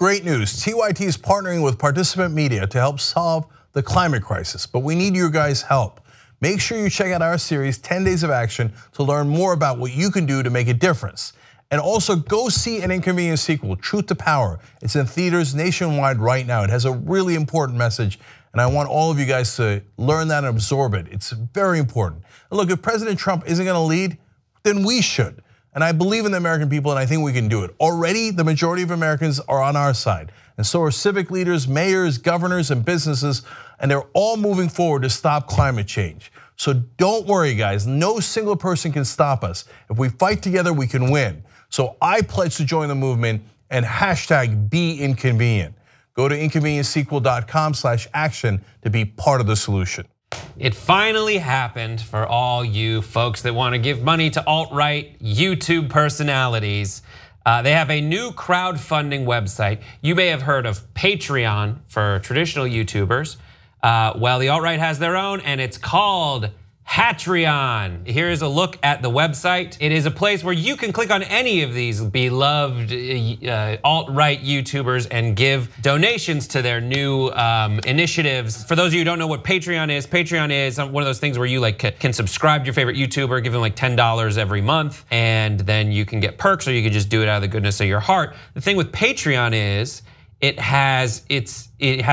Great news, TYT is partnering with Participant Media to help solve the climate crisis, but we need your guys' help. Make sure you check out our series, 10 Days of Action, to learn more about what you can do to make a difference. And also go see an Inconvenient sequel, Truth to Power. It's in theaters nationwide right now. It has a really important message, and I want all of you guys to learn that and absorb it. It's very important. And look, if President Trump isn't gonna lead, then we should. And I believe in the American people and I think we can do it. Already, the majority of Americans are on our side. And so are civic leaders, mayors, governors, and businesses, and they're all moving forward to stop climate change. So don't worry, guys, no single person can stop us. If we fight together, we can win. So I pledge to join the movement and hashtag #BeInconvenient. Go to inconvenientsequel.com/action to be part of the solution. It finally happened for all you folks that want to give money to alt-right YouTube personalities. They have a new crowdfunding website. You may have heard of Patreon for traditional YouTubers. Well, the alt-right has their own, and it's called Hatreon. Here's a look at the website. It is a place where you can click on any of these beloved alt-right YouTubers and give donations to their new initiatives. For those of you who don't know what Patreon is one of those things where you can subscribe to your favorite YouTuber, give them like $10 every month, and then you can get perks, or you can just do it out of the goodness of your heart. The thing with Patreon is it has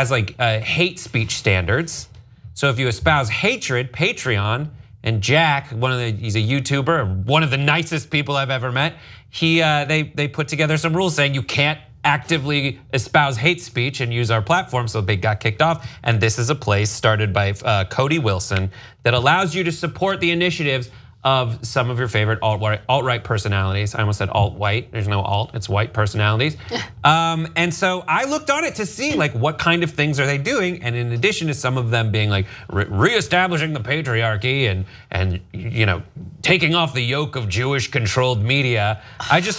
like hate speech standards. So if you espouse hatred, Patreon, and Jack, he's a YouTuber, one of the nicest people I've ever met. They put together some rules saying you can't actively espouse hate speech and use our platform, so they got kicked off. And this is a place started by Cody Wilson that allows you to support the initiatives of some of your favorite alt-right personalities. I almost said alt-white, there's no alt, it's white personalities. And so I looked on it to see what kind of things are they doing, and in addition to some of them being like reestablishing the patriarchy and taking off the yoke of Jewish controlled media.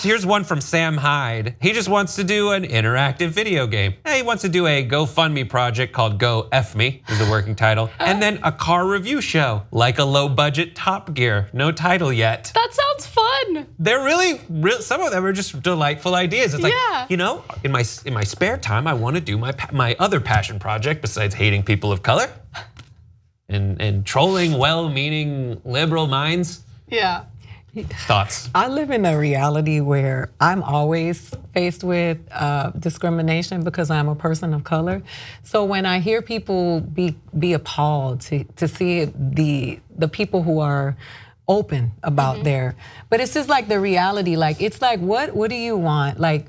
Here's one from Sam Hyde. He just wants to do an interactive video game. He wants to do a GoFundMe project called Go F Me, is the working title. And then a car review show, like a low budget Top Gear. No title yet. That sounds fun. They're really, some of them are just delightful ideas. It's like, in my spare time, I want to do my other passion project besides hating people of color and trolling well-meaning liberal minds. Yeah. Thoughts? I live in a reality where I'm always faced with discrimination because I'm a person of color. So when I hear people be appalled to see the people who are open about but it's just like the reality, it's like what do you want? My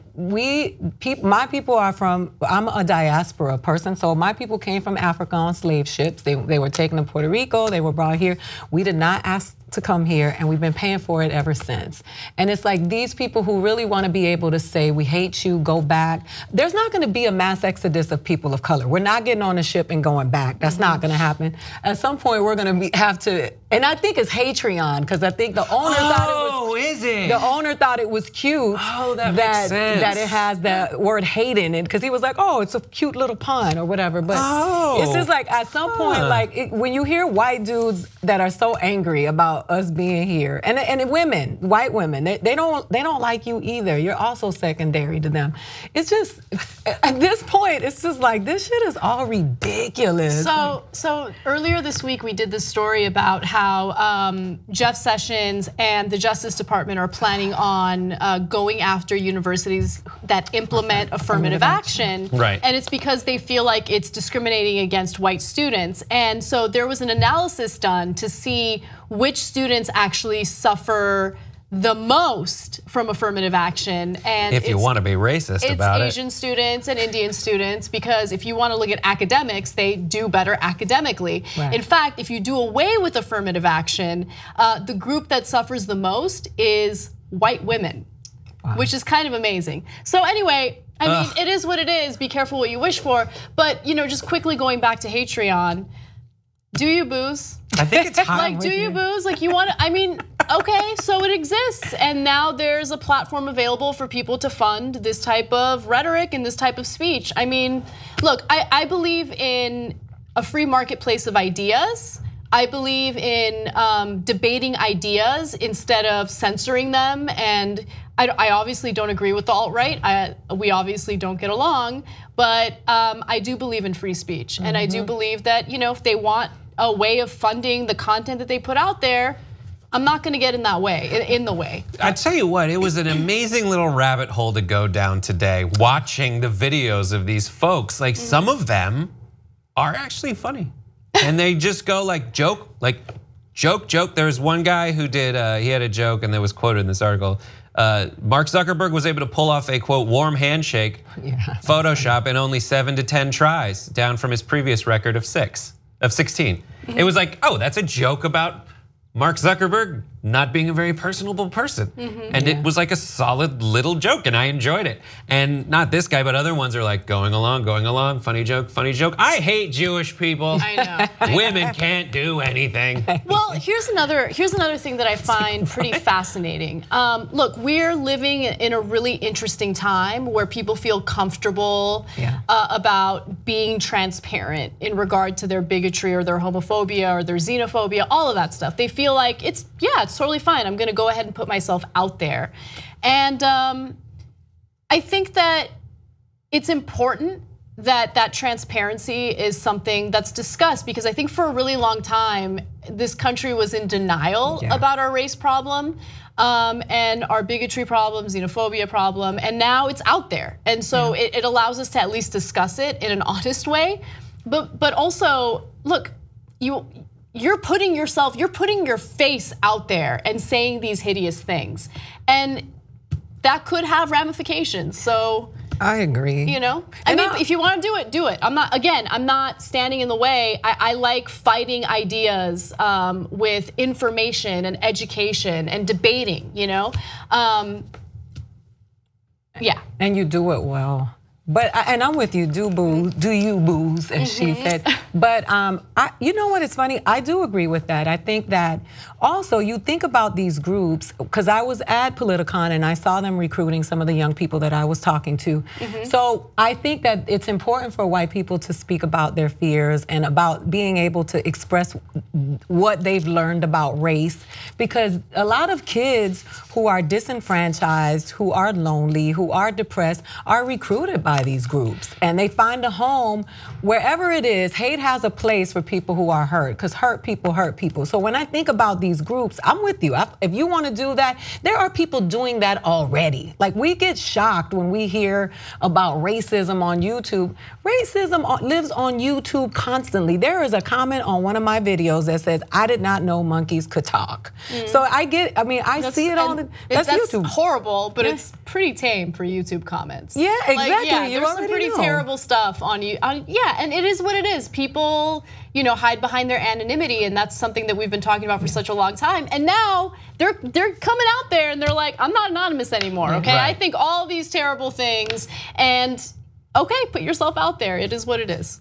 people are I'm a diaspora person, so my people came from Africa on slave ships. They were taken to Puerto Rico, they were brought here. We did not ask to come here, and we've been paying for it ever since. And it's like these people who really want to be able to say, we hate you, go back. There's not going to be a mass exodus of people of color. We're not getting on a ship and going back. That's not going to happen. At some point, we're going to have to, and I think it's Hatreon, because I think the owner thought it was. Is it? The owner thought it was cute. That makes sense. That it has the word hate in it, because he was like, oh, it's a cute little pun or whatever. But it's just like at some point, when you hear white dudes that are so angry about us being here, and women, white women, they don't like you either. You're also secondary to them. It's just at this point, it's just like this shit is all ridiculous. So earlier this week we did this story about how Jeff Sessions and the Justice Department are planning on going after universities that implement affirmative action. Right. And it's because they feel like it's discriminating against white students. And so there was an analysis done to see which students actually suffer the most from affirmative action. And if you want to be racist about it. It's Asian students and Indian students, because if you want to look at academics, they do better academically. Right. In fact, if you do away with affirmative action, the group that suffers the most is white women, which is kind of amazing. So anyway, I mean, it is what it is. Be careful what you wish for. But just quickly going back to Hatreon, do you booze? I think it's time. Do you booze? You want to, okay, so it exists. And now there's a platform available for people to fund this type of rhetoric and this type of speech. Look, I believe in a free marketplace of ideas. I believe in debating ideas instead of censoring them. And I obviously don't agree with the alt-right. We obviously don't get along, but I do believe in free speech. And I do believe that, if they want a way of funding the content that they put out there, I'm not gonna get in the way. I tell you what, it was an amazing little rabbit hole to go down today, watching the videos of these folks. Like some of them are actually funny. And they just go like joke. There was one guy who did, he had a joke and that was quoted in this article. Mark Zuckerberg was able to pull off a quote warm handshake Photoshop in only 7 to 10 tries, down from his previous record of 16. It was like, oh, that's a joke about Mark Zuckerberg not being a very personable person. And it was like a solid little joke and I enjoyed it. And not this guy, but other ones are like going along, funny joke. I hate Jewish people. I know. Women can't do anything. Well, here's another thing that I find pretty fascinating. Look, we're living in a really interesting time where people feel comfortable about being transparent in regard to their bigotry or their homophobia or their xenophobia, all of that stuff. They feel like it's totally fine. I'm gonna go ahead and put myself out there. And I think that it's important that transparency is something that's discussed, because I think for a really long time, this country was in denial about our race problem and our bigotry problem, xenophobia problem, and now it's out there. And so it allows us to at least discuss it in an honest way. But also, look, you're putting your face out there and saying these hideous things. And that could have ramifications. So I agree. I mean, if you want to do it. I'm not standing in the way. I like fighting ideas with information and education and debating, And you do it well. But and I'm with you, do you booze, as she said. But you know what? It's funny. I do agree with that. I think that also you think about these groups, because I was at Politicon and I saw them recruiting some of the young people that I was talking to. So I think that it's important for white people to speak about their fears and about being able to express what they've learned about race, because a lot of kids who are disenfranchised, who are lonely, who are depressed, are recruited by these groups, and they find a home wherever it is. Hate has a place for people who are hurt, because hurt people. So when I think about these groups, I'm with you. If you want to do that, there are people doing that already. Like, we get shocked when we hear about racism on YouTube. Racism lives on YouTube constantly. There is a comment on one of my videos that says, "I did not know monkeys could talk." So I see it on. That's YouTube. Horrible, but it's pretty tame for YouTube comments. Yeah, exactly. There's some pretty terrible stuff on you. And it is what it is. People, hide behind their anonymity, and that's something that we've been talking about for such a long time. And now they're coming out there and they're like, I'm not anonymous anymore. Okay, I think all these terrible things, and okay, put yourself out there. It is what it is.